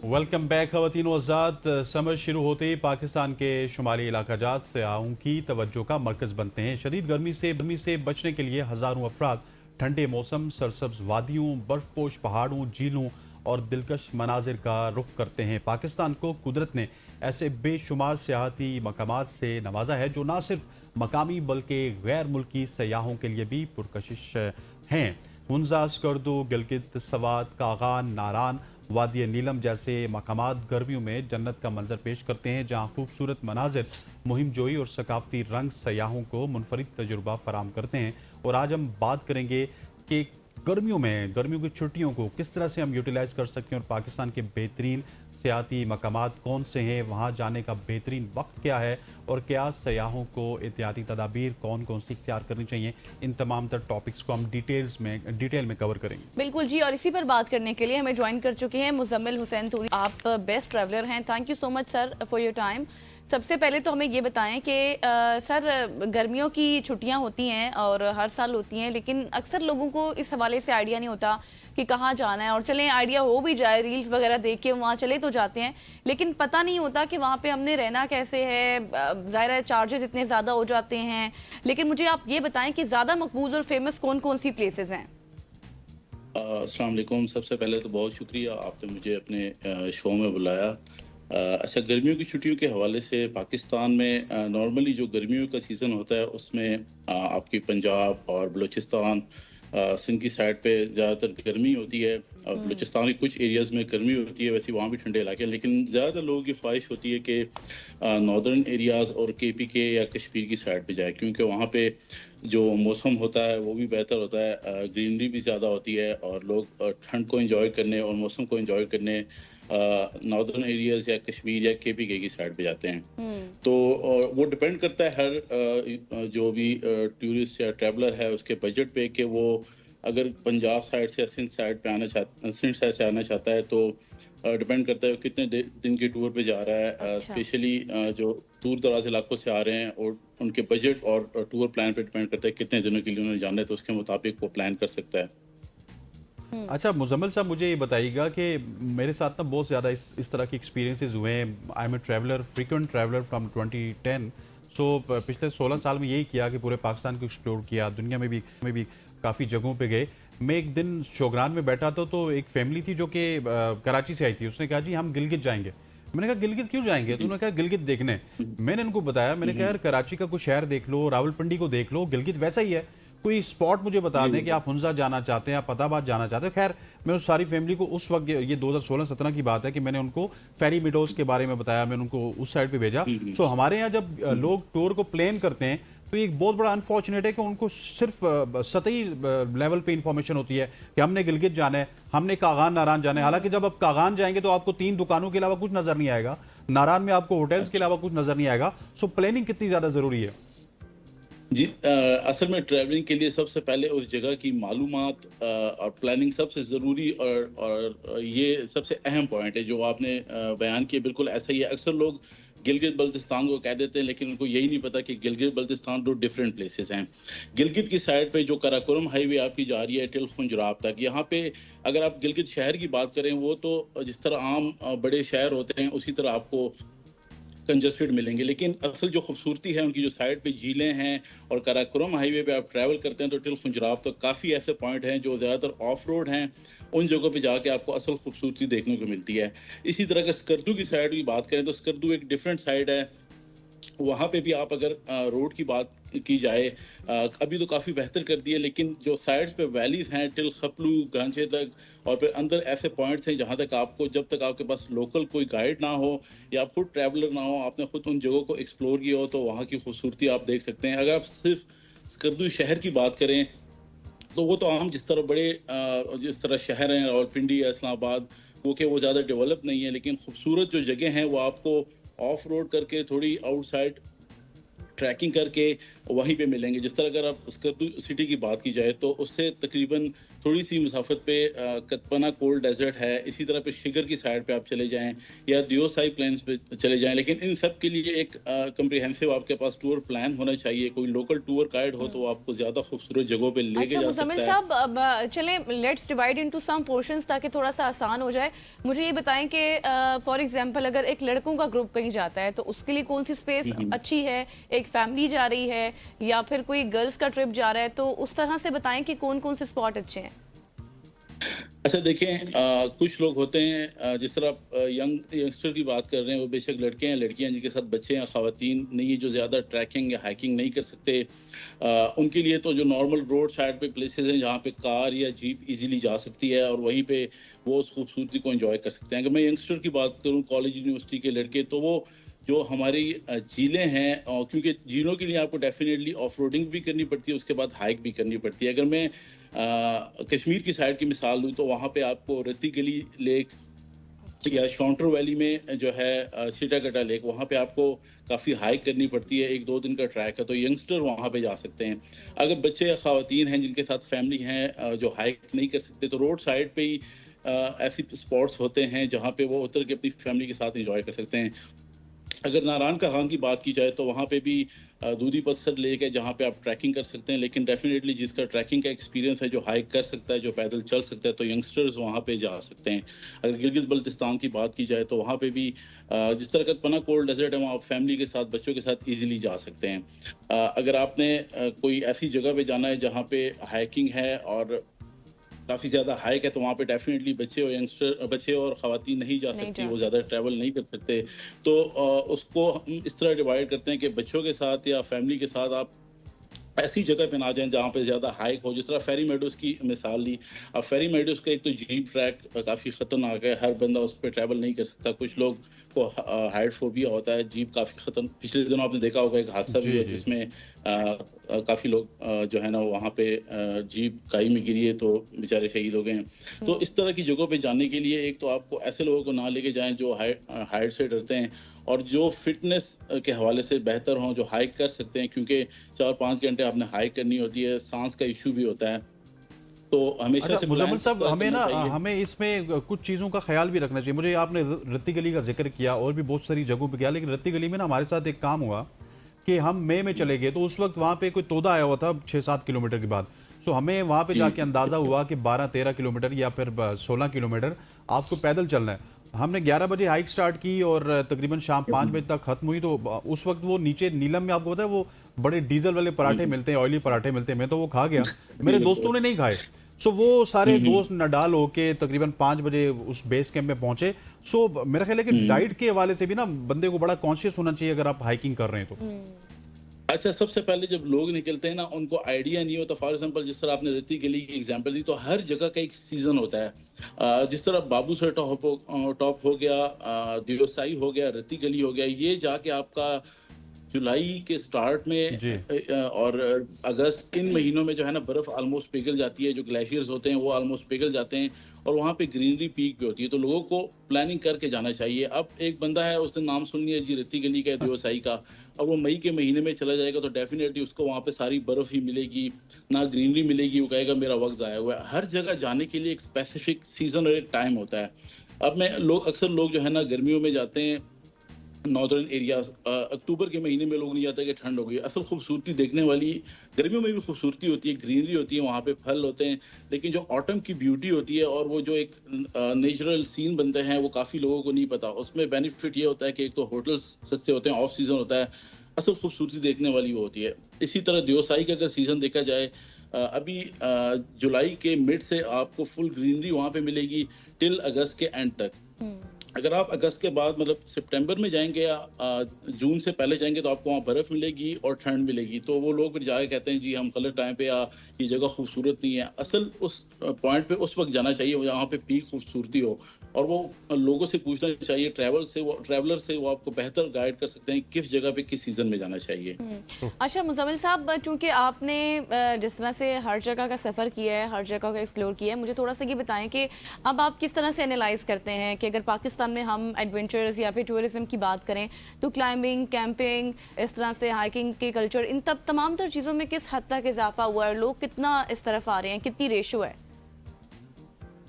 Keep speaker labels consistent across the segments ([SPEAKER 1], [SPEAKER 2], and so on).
[SPEAKER 1] Welcome back खवातीन व हज़रात। Summer शुरू होते ही पाकिस्तान के शुमाली इलाका जात सयाहों की तवज्जो का मरकज़ बनते हैं। शदीद गर्मी से बचने के लिए हज़ारों अफराद ठंडे मौसम, सरसब्ज वादियों, बर्फपोश पहाड़ों, झीलों और दिलकश मनाजिर का रुख करते हैं। पाकिस्तान को कुदरत ने ऐसे बेशुमार सियाहती मकामात से नवाजा है जो ना सिर्फ मकामी बल्कि गैर मुल्की सयाहों के लिए भी पुरकशिश हैं। हुंजा, स्कर्दो, गिलगित, सवात, कागान, नारान, वादी नीलम जैसे मकामात गर्मियों में जन्नत का मंजर पेश करते हैं, जहाँ खूबसूरत मनाजिर, मुहिम जोई और सकाफती रंग सयाहों को मुनफरिद तजुर्बा फराम करते हैं। और आज हम बात करेंगे कि गर्मियों की छुट्टियों को किस तरह से हम यूटिलाइज कर सकते हैं और पाकिस्तान के बेहतरीन सियाती मकामात कौन से हैं, वहाँ जाने का बेहतरीन वक्त क्या है और क्या सयाहों को एहतियाती तदाबीर कौन कौन सी इख्तियार करनी चाहिए। इन तमाम तर टॉपिक्स को हम डिटेल में कवर करेंगे।
[SPEAKER 2] बिल्कुल जी, और इसी पर बात करने के लिए हमें ज्वाइन कर चुके हैं मुजम्मिल हुसैन तूरी। आप बेस्ट ट्रैवलर हैं। Thank you so much sir for your time. सबसे पहले तो हमें ये बताएं कि सर गर्मियों की छुट्टियां होती हैं और हर साल होती हैं, लेकिन अक्सर लोगों को इस हवाले से आइडिया नहीं होता कि कहाँ जाना है। और चलें आइडिया हो भी जाए, रील्स वगैरह देख के वहाँ चले तो जाते हैं, लेकिन पता नहीं होता कि वहाँ पे हमने रहना कैसे है। ज़ाहिर है चार्जेस इतने ज़्यादा हो जाते हैं। लेकिन मुझे आप ये बताएं कि ज़्यादा मकबूल और फेमस कौन कौन सी प्लेसेस हैं।
[SPEAKER 3] अस्सलाम वालेकुम। सबसे पहले तो बहुत शुक्रिया, आपने मुझे अपने शो में बुलाया। अच्छा, गर्मियों की छुट्टियों के हवाले से पाकिस्तान में नॉर्मली जो गर्मियों का सीज़न होता है उसमें आपकी पंजाब और बलूचिस्तान, सिंध की साइड पे ज़्यादातर गर्मी होती है। बलूचिस्तान के कुछ एरियाज़ में गर्मी होती है, वैसे वहाँ भी ठंडे इलाके हैं, लेकिन ज़्यादातर लोगों की ख्वाहिश होती है कि नॉर्दर्न एरियाज़ और KPK या कश्मीर की साइड पे जाए, क्योंकि वहाँ पे जो मौसम होता है वो भी बेहतर होता है, ग्रीनरी भी ज़्यादा होती है और लोग ठंड को एंजॉय करने और मौसम को एंजॉय करने नॉर्दर्न एरियाज़ या कश्मीर या KPK की साइड पे जाते हैं। तो वो डिपेंड करता है हर जो भी टूरिस्ट या ट्रैवलर है उसके बजट पे, कि वो अगर पंजाब साइड से या सिंध साइड से आना चाहता है तो डिपेंड करता है वो कितने दिन के टूर पे जा रहा है।
[SPEAKER 2] अच्छा।
[SPEAKER 3] स्पेशली जो दूर दराज इलाकों से आ रहे हैं और उनके बजट और टूर प्लान पे डिपेंड करता है कितने दिनों के लिए उन्होंने जाना है, तो उसके मुताबिक वो प्लान कर सकता है।
[SPEAKER 1] अच्छा मुजम्मिल साहब, मुझे ये बताइएगा कि मेरे साथ ना बहुत ज़्यादा इस तरह के एक्सपीरियंसेस हुए हैं। I am a traveller, frequent traveller from 2010। So पिछले 16 साल में यही किया कि पूरे पाकिस्तान को एक्सप्लोर किया, दुनिया में भी काफ़ी जगहों पे गए। मैं एक दिन शोगरान में बैठा था तो एक फैमिली थी जो कि कराची से आई थी। उसने कहा जी हम गिलगित जाएंगे। मैंने कहा गिलगित क्यों जाएंगे? तो उन्होंने कहा गिलगित देखने। मैंने उनको बताया, मैंने कहा यार कराची का कोई शहर देख लो, रावलपिंडी को देख लो, गिलगित वैसा ही है। कोई स्पॉट मुझे बता दें कि आप हुंजा जाना चाहते हैं, आप फताबाद जाना चाहते हैं। खैर मैं उस सारी फैमिली को उस वक्त, ये 2016-17 की बात है, कि मैंने उनको फेरी मिडोज के बारे में बताया, मैंने उनको उस साइड पे भेजा। सो हमारे यहाँ जब लोग टूर को प्लान करते हैं तो एक बहुत बड़ा अनफॉर्चुनेट है कि उनको सिर्फ सतही लेवल पे इंफॉर्मेशन होती है कि हमने गिलगित जाना है, हमने कागान नारान जाना है। हालांकि जब आप कागान जाएंगे तो आपको 3 दुकानों के अलावा कुछ नजर नहीं आएगा, नारान में आपको होटल्स के अलावा कुछ नजर नहीं आएगा। सो प्लानिंग कितनी ज्यादा जरूरी है?
[SPEAKER 3] जी, असल में ट्रैवलिंग के लिए सबसे पहले उस जगह की मालूमात और प्लानिंग सबसे ज़रूरी और ये सबसे अहम पॉइंट है जो आपने बयान किया। बिल्कुल ऐसा ही है। अक्सर लोग गिलगित बल्तिस्तान को कह देते हैं, लेकिन उनको यही नहीं पता कि गिलगित बल्तिस्तान 2 डिफरेंट प्लेसेस हैं। गिलगित की साइड पे जो कराकोरम हाईवे आपकी जा रही है टिल खुंजराब तक, यहाँ पे अगर आप गिलगित शहर की बात करें, वो तो जिस तरह आम बड़े शहर होते हैं उसी तरह आपको कंजस्टेड मिलेंगे, लेकिन असल जो खूबसूरती है उनकी जो साइड पे झीलें हैं और कराकोरम हाईवे पे आप ट्रैवल करते हैं तो टिल खुंजराब तो काफ़ी ऐसे पॉइंट हैं जो ज़्यादातर ऑफ रोड हैं। उन जगहों पे जाके आपको असल खूबसूरती देखने को मिलती है। इसी तरह का स्कर्दू की साइड की बात करें तो स्कर्दू एक डिफरेंट साइड है। वहाँ पे भी आप अगर रोड की बात की जाए, अभी तो काफ़ी बेहतर कर दी है, लेकिन जो साइड्स पे वैलीज हैं टिल खपलू गांचे तक, और फिर अंदर ऐसे पॉइंट्स हैं जहाँ तक आपको, जब तक आपके पास लोकल कोई गाइड ना हो या खुद ट्रैवलर ना हो, आपने खुद उन जगहों को एक्सप्लोर किया हो, तो वहाँ की खूबसूरती आप देख सकते हैं। अगर आप सिर्फ स्कर्दू शहर की बात करें तो वो तो आम जिस तरह शहर हैं रावलपिंडी या इस्लामाबाद, वो ज़्यादा डेवलप नहीं है, लेकिन खूबसूरत जो जगह हैं वो आपको ऑफ रोड करके थोड़ी आउटसाइड ट्रैकिंग करके वहीं पे मिलेंगे। जिस तरह अगर आप स्कर्दू सिटी की बात की जाए तो उससे तकरीबन थोड़ी सी मुसाफत पे कतपना कोल्ड डेजर्ट है, इसी तरह पे शिगर की साइड पे आप चले जाएं या दियोसाई प्लेन्स पे चले जाएं, लेकिन इन सब के लिए एक कम्प्रिहेंसिव आपके पास टूर प्लान होना चाहिए। कोई लोकल टूर गाइड हो तो वो आपको ज़्यादा खूबसूरत जगहों पे लेके
[SPEAKER 2] अच्छा
[SPEAKER 3] जा
[SPEAKER 2] मुजम्मिल
[SPEAKER 3] सकता है।
[SPEAKER 2] साहब, अब चलें let's divide into some portions ताकि थोड़ा सा आसान हो जाए। मुझे ये बताएं कि फॉर एग्जांपल अगर एक लड़कों का ग्रुप कहीं जाता है तो उसके लिए कौन सी स्पेस अच्छी है, एक फैमिली जा रही है या फिर कोई गर्ल्स का ट्रिप जा रहा है, तो उस तरह से बताएं कि कौन कौन से स्पॉट अच्छे हैं।
[SPEAKER 3] अच्छा देखें, कुछ लोग होते हैं, जिस तरह आप यंगस्टर की बात कर रहे हैं, वो बेशक लड़के हैं लड़कियां जिनके साथ बच्चे हैं, ख़वातीन नहीं, जो ज़्यादा ट्रैकिंग या हाइकिंग नहीं कर सकते, उनके लिए तो जो नॉर्मल रोड साइड पे प्लेसेस हैं जहाँ पे कार या जीप इजीली जा सकती है और वहीं पे वो उस खूबसूरती को एंजॉय कर सकते हैं। अगर मैं यंगस्टर की बात करूँ, कॉलेज यूनिवर्सिटी के लड़के, तो वो जो हमारी झीलें हैं, क्योंकि झीलों के लिए आपको डेफिनेटली ऑफ रोडिंग भी करनी पड़ती है, उसके बाद हाइक भी करनी पड़ती है। अगर मैं कश्मीर की साइड की मिसाल लूँ तो वहाँ पे आपको रत्ती गली लेक या शॉन्टर वैली में जो है सीटागटा लेक, वहाँ पे आपको काफ़ी हाइक करनी पड़ती है, 1-2 दिन का ट्रैक है, तो यंगस्टर वहाँ पे जा सकते हैं। अगर बच्चे या ख़वातीन हैं जिनके साथ फैमिली हैं, जो हाइक नहीं कर सकते, तो रोड साइड पे ही ऐसी स्पॉट्स होते हैं जहाँ पे वो उतर के अपनी फैमिली के साथ एंजॉय कर सकते हैं। अगर नारायण का खां की बात की जाए तो वहाँ पे भी दूधी पत्थर लेक है जहाँ पे आप ट्रैकिंग कर सकते हैं, लेकिन डेफिनेटली जिसका ट्रैकिंग का एक्सपीरियंस है, जो हाइक कर सकता है, जो पैदल चल सकता है, तो यंगस्टर्स वहाँ पे जा सकते हैं। अगर गिलगित बल्तिस्तान की बात की जाए तो वहाँ पे भी जिस तरह का पना कोल्ड डेजर्ट है, वहाँ आप फैमिली के साथ, बच्चों के साथ ईजिली जा सकते हैं। अगर आपने कोई ऐसी जगह पे जाना है जहाँ पे हाइकिंग है और काफ़ी ज़्यादा हाइक है, तो वहाँ पे डेफिनेटली बच्चे और ख़वातीन नहीं जा
[SPEAKER 2] नहीं
[SPEAKER 3] सकती,
[SPEAKER 2] जा
[SPEAKER 3] वो
[SPEAKER 2] सकते।
[SPEAKER 3] ज़्यादा ट्रैवल नहीं कर सकते। तो उसको हम इस तरह डिवाइड करते हैं कि बच्चों के साथ या फैमिली के साथ आप ऐसी जगह पे ना जाएं जहाँ पे ज़्यादा हाइक हो। जिस तरह फेरी मेडोज़ की मिसाल ली, अब फेरी मेडोज़ का एक तो जीप ट्रैक काफ़ी ख़तरनाक है, हर बंदा उस पे ट्रैवल नहीं कर सकता। कुछ लोग को हाइट फ़ोबिया होता है, जीप काफ़ी खतरन पिछले दिनों आपने देखा होगा एक हादसा भी
[SPEAKER 1] जी
[SPEAKER 3] हुआ
[SPEAKER 1] जी।
[SPEAKER 3] जिसमें काफ़ी लोग जो है ना वहाँ पे जीप खाई में गिरी है तो बेचारे शहीद हो गए हैं। तो इस तरह की जगहों पे जाने के लिए एक तो आपको ऐसे लोगों को ना लेके जाएँ जो हाइट से डरते हैं और जो फ़िटनेस के हवाले से बेहतर हों, जो हाइक कर सकते हैं, क्योंकि 4-5 घंटे आपने हाइक करनी होती है, साँस का इश्यू भी होता है। तो हमेशा
[SPEAKER 1] अच्छा
[SPEAKER 3] से
[SPEAKER 1] मुजम्मिल
[SPEAKER 3] प्लान इस
[SPEAKER 1] साहब,
[SPEAKER 3] तरह
[SPEAKER 1] हमें
[SPEAKER 3] करना
[SPEAKER 1] ना
[SPEAKER 3] चाहिए।
[SPEAKER 1] हमें इसमें कुछ चीज़ों का ख्याल भी रखना चाहिए। मुझे आपने रत्ती गली का जिक्र किया और भी बहुत सारी जगहों पे किया, लेकिन रत्ती गली में ना हमारे साथ एक काम हुआ कि हम मई में चले गए, तो उस वक्त वहाँ पे कोई तोता आया हुआ था 6-7 किलोमीटर के बाद। सो हमें वहाँ पे जाके अंदाज़ा हुआ कि 12-13 किलोमीटर या फिर 16 किलोमीटर आपको पैदल चलना है। हमने 11 बजे हाइक स्टार्ट की और तकरीबन शाम 5 बजे तक खत्म हुई। तो उस वक्त वो नीचे नीलम में आपको पता है वो बड़े डीजल वाले पराठे मिलते हैं, ऑयली पराठे मिलते हैं, मैं तो वो खा गया,
[SPEAKER 3] जी,
[SPEAKER 1] मेरे
[SPEAKER 3] बिल्कुल।
[SPEAKER 1] दोस्तों ने नहीं खाए। सो वो सारे दोस्त नडाल होके तकरीबन 5 बजे उस बेस कैंप में पहुंचे। सो मेरा ख्याल है कि डाइट के हवाले से भी ना बंदे को बड़ा कॉन्शियस होना चाहिए अगर आप हाइकिंग कर रहे हैं तो।
[SPEAKER 3] अच्छा, सबसे पहले जब लोग निकलते हैं ना, उनको आइडिया नहीं होता। फॉर एग्जांपल जिस तरह आपने रत्ती गली की एग्जांपल दी, तो हर जगह का एक सीजन होता है। जिस तरह बाबू सर टॉप हो गया, दियोसाई हो गया, रत्ती गली हो गया, ये जाके आपका जुलाई के स्टार्ट में
[SPEAKER 1] जी।
[SPEAKER 3] और अगस्त, इन महीनों में जो है ना बर्फ ऑलमोस्ट पिघल जाती है, जो ग्लेशियर्स होते हैं वो ऑलमोस्ट पिघल जाते हैं और वहाँ पे ग्रीनरी पीक भी होती है, तो लोगों को प्लानिंग करके जाना चाहिए। अब एक बंदा है, उसने नाम सुन लिया जी रत्ती गली का, दियोसाई का, अब वो मई के महीने में चला जाएगा तो डेफिनेटली उसको वहाँ पे सारी बर्फ ही मिलेगी, ना ग्रीनरी मिलेगी, वो कहेगा मेरा वक्त ज़ाया हुआ है। हर जगह जाने के लिए एक स्पेसिफिक सीजन और एक टाइम होता है। अब मैं अक्सर लोग जो है ना गर्मियों में जाते हैं नॉर्दर्न एरियाज, अक्टूबर के महीने में लोग नहीं जाते कि ठंड हो गई। असल खूबसूरती देखने वाली गर्मियों में भी खूबसूरती होती है, ग्रीनरी होती है, वहाँ पे फल होते हैं, लेकिन जो ऑटम की ब्यूटी होती है और वो जो एक नेचुरल सीन बनते हैं, वो काफ़ी लोगों को नहीं पता। उसमें बेनिफिट ये होता है कि एक तो होटल्स सस्ते होते हैं, ऑफ सीजन होता है, असल खूबसूरती देखने वाली वो होती है। इसी तरह दियोसाई का अगर सीज़न देखा जाए, अभी जुलाई के मिड से आपको फुल ग्रीनरी वहाँ पे मिलेगी टिल अगस्त के एंड तक। अगर आप अगस्त के बाद मतलब सितंबर में जाएंगे या जून से पहले जाएंगे तो आपको वहाँ बर्फ मिलेगी और ठंड मिलेगी, तो वो लोग फिर जाके कहते हैं जी हम गलत टाइम पे, या ये जगह खूबसूरत नहीं है। असल उस पॉइंट पे उस वक्त जाना चाहिए जहाँ पे पीक खूबसूरती हो, और वो लोगों से पूछना चाहिए, ट्रैवलर से, वो आपको बेहतर गाइड कर सकते हैं किस जगह पे किस सीजन में जाना चाहिए।
[SPEAKER 2] अच्छा मुजम्मिल साहब, चूंकि आपने जिस तरह से हर जगह का सफ़र किया है, हर जगह का एक्सप्लोर किया है, मुझे थोड़ा सा ये बताएं कि अब आप किस तरह से एनालाइज करते हैं कि अगर पाकिस्तान में हम एडवेंचर्स या फिर टूरिज्म की बात करें तो क्लाइंबिंग, कैंपिंग, इस तरह से हाइकिंग के कल्चर, इन तमाम तर चीज़ों में किस हद तक इजाफा हुआ है, लोग कितना इस तरफ आ रहे हैं, कितनी रेशो है?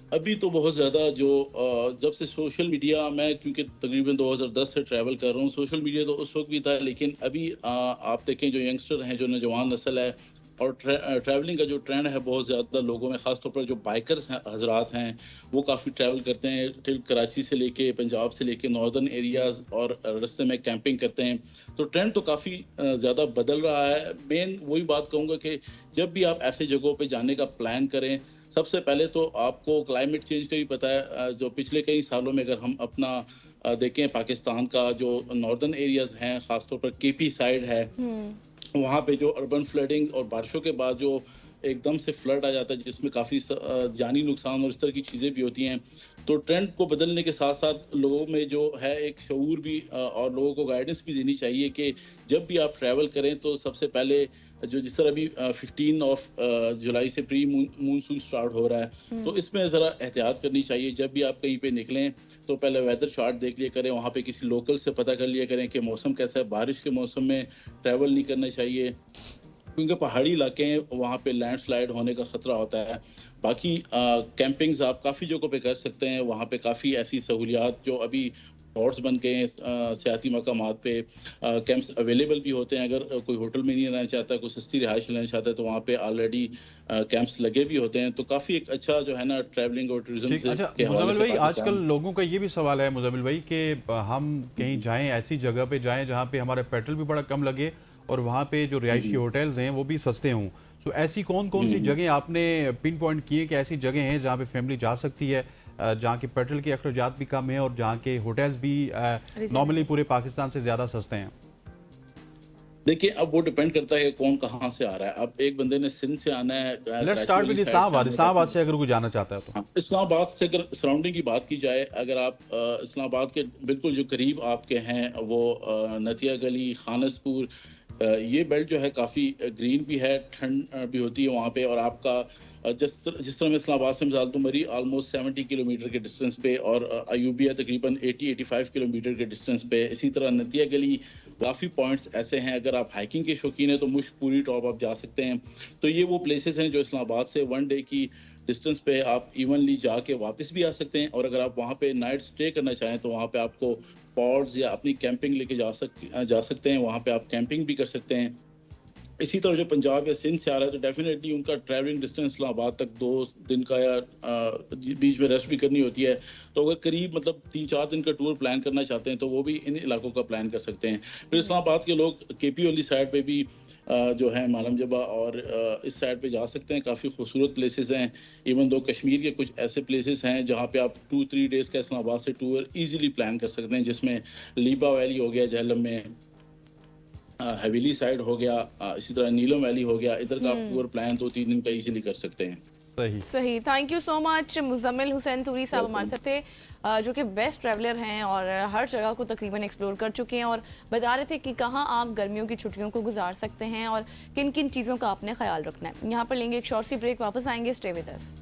[SPEAKER 3] अभी तो बहुत ज़्यादा जो जब से सोशल मीडिया, मैं क्योंकि तकरीबन 2010 से ट्रैवल कर रहा हूँ, सोशल मीडिया तो उस वक़्त भी था, लेकिन अभी आप देखें जो यंगस्टर हैं, जो नौजवान नस्ल है, और ट्रैवलिंग का जो ट्रेंड है बहुत ज़्यादा लोगों में, ख़ास तौर पर जो बाइकर्स हैं हज़रात हैं, वो काफ़ी ट्रैवल करते हैं टिल कराची से लेके, पंजाब से लेके नॉर्दर्न एरियाज़, और रास्ते में कैंपिंग करते हैं। तो ट्रेंड तो काफ़ी ज़्यादा बदल रहा है। मेन वही बात कहूँगा कि जब भी आप ऐसी जगहों पे जाने का प्लान करें, सबसे पहले तो आपको क्लाइमेट चेंज का भी पता है। जो पिछले कई सालों में अगर हम अपना देखें, पाकिस्तान का जो नॉर्दर्न एरियाज़ हैं, ख़ास तौर पर केपी साइड है, वहाँ पे जो अर्बन फ्लडिंग और बारिशों के बाद जो एकदम से फ्लड आ जाता है, जिसमें काफ़ी जानी नुकसान और इस तरह की चीज़ें भी होती हैं। तो ट्रेंड को बदलने के साथ-साथ लोगों में जो है एक शऊर भी, और लोगों को गाइडेंस भी देनी चाहिए कि जब भी आप ट्रैवल करें तो सबसे पहले जो, जिस तरह अभी 15 ऑफ जुलाई से प्री मानसून स्टार्ट हो रहा है, तो इसमें ज़रा एहतियात करनी चाहिए। जब भी आप कहीं पे निकलें तो पहले वेदर चार्ट देख लिया करें, वहाँ पे किसी लोकल से पता कर लिया करें कि मौसम कैसा है। बारिश के मौसम में ट्रैवल नहीं करना चाहिए, क्योंकि पहाड़ी इलाके हैं, वहाँ पे लैंडस्लाइड होने का ख़तरा होता है। बाकी कैंपिंग्स आप काफ़ी जगहों पे कर सकते हैं, वहाँ पे काफ़ी ऐसी सहूलियात जो अभी हॉट्स बन गए हैं, सियाती मकामात पे कैंप्स अवेलेबल भी होते हैं। अगर कोई होटल में नहीं रहना चाहता, कोई सस्ती रिहाइश लेना चाहता है, तो वहाँ पे ऑलरेडी कैंप्स लगे भी होते हैं। तो काफ़ी एक अच्छा जो है ना ट्रैवलिंग और टूरिज्म
[SPEAKER 1] ठीक।
[SPEAKER 3] से
[SPEAKER 1] अच्छा
[SPEAKER 3] के हवाले
[SPEAKER 1] मुज़म्मिल
[SPEAKER 3] से
[SPEAKER 1] भाई, आजकल
[SPEAKER 3] पाकिस्तान।
[SPEAKER 1] लोगों का ये भी सवाल है मुज़म्मिल भाई कि हम कहीं जाएं, ऐसी जगह पे जाएं जहाँ पे हमारा पेट्रोल भी बड़ा कम लगे और वहाँ पे जो रिहायशी होटल्स हैं वो भी सस्ते हों। तो ऐसी कौन कौन सी जगह आपने पिन पॉइंट की है कि ऐसी जगह हैं जहाँ पे फैमिली जा सकती है, जहाँ के पेट्रोल के अखराजात भी कम हैं और जहाँ के होटल्स भी नॉर्मली पूरे पाकिस्तान से ज़्यादा सस्ते हैं?
[SPEAKER 3] देखिए, अब वो डिपेंड करता है कि कौन कहाँ से आ रहा है। अब एक बंदे ने सिंध से आना है,
[SPEAKER 1] लेट्स
[SPEAKER 3] कराची
[SPEAKER 1] स्टार्ट
[SPEAKER 3] वाली
[SPEAKER 1] विद
[SPEAKER 3] साइड से
[SPEAKER 1] इस्लामाबाद।
[SPEAKER 3] आना है,
[SPEAKER 1] इस्लामाबाद से अगर कोई जाना चाहता है तो
[SPEAKER 3] हाँ, इस्लामाबाद से अगर सराउंडिंग की बात की जाए, अगर आप इस्लामाबाद के बिल्कुल जो करीब आपके हैं, वो नतिया गली, खानसपुर, ये बेल्ट जो है काफ़ी ग्रीन भी है, ठंड भी होती है वहाँ पे। और आपका जिस तरह मैं इस्लामाबाद से मिसाल दूँ, मरी ऑलमोस्ट 70 किलोमीटर के डिस्टेंस पे, और अयूबिया तकरीबन 80-85 किलोमीटर के डिस्टेंस पे। इसी तरह नतिया गली, काफ़ी पॉइंट्स ऐसे हैं, अगर आप हाइकिंग के शौकीन हैं तो मुश्क पूरी टॉप आप जा सकते हैं। तो ये वो प्लेसेस हैं जो इस्लामाबाद से वन डे की डिस्टेंस पे आप इवनली जाके वापस भी आ सकते हैं। और अगर आप वहाँ पे नाइट स्टे करना चाहें तो वहाँ पे आपको पॉड्स या अपनी कैंपिंग लेके जा सकते हैं, वहाँ पे आप कैंपिंग भी कर सकते हैं। इसी तरह जो पंजाब या सिंध से आ रहा है, तो डेफिनेटली उनका ट्रैवलिंग डिस्टेंस इस्लामाबाद तक 2 दिन का, या बीच में रेस्ट भी करनी होती है। तो अगर करीब मतलब 3-4 दिन का टूर प्लान करना चाहते हैं तो वो भी इन इलाकों का प्लान कर सकते हैं। फिर इस्लामाबाद के लोग केपी वाली साइड पे भी जो है मालम जबा और इस साइड पे जा सकते हैं। काफ़ी खूबसूरत प्लेसेस हैं। इवन दो कश्मीर के कुछ ऐसे प्लेसेस हैं जहाँ पे आप 2-3 डेज़ का इस्लामाबाद से टूर ईजिली प्लान कर सकते हैं, जिसमें लीबा वैली हो गया जहलम में, हवेली साइड हो गया, इसी तरह नीलम वैली हो गया। इधर का आप टूर प्लान 2-3 दिन का इजीली कर सकते हैं।
[SPEAKER 1] सही।
[SPEAKER 2] सही। Thank you so much Muzammil Hussain Turi साहब हमारे साथ थे, जो कि बेस्ट ट्रैवलर हैं और हर जगह को तकरीबन एक्सप्लोर कर चुके हैं और बता रहे थे कि कहाँ आप गर्मियों की छुट्टियों को गुजार सकते हैं और किन किन चीज़ों का आपने ख्याल रखना है। यहाँ पर लेंगे एक शॉर्ट सी ब्रेक, वापस आएंगे, स्टे विद अस।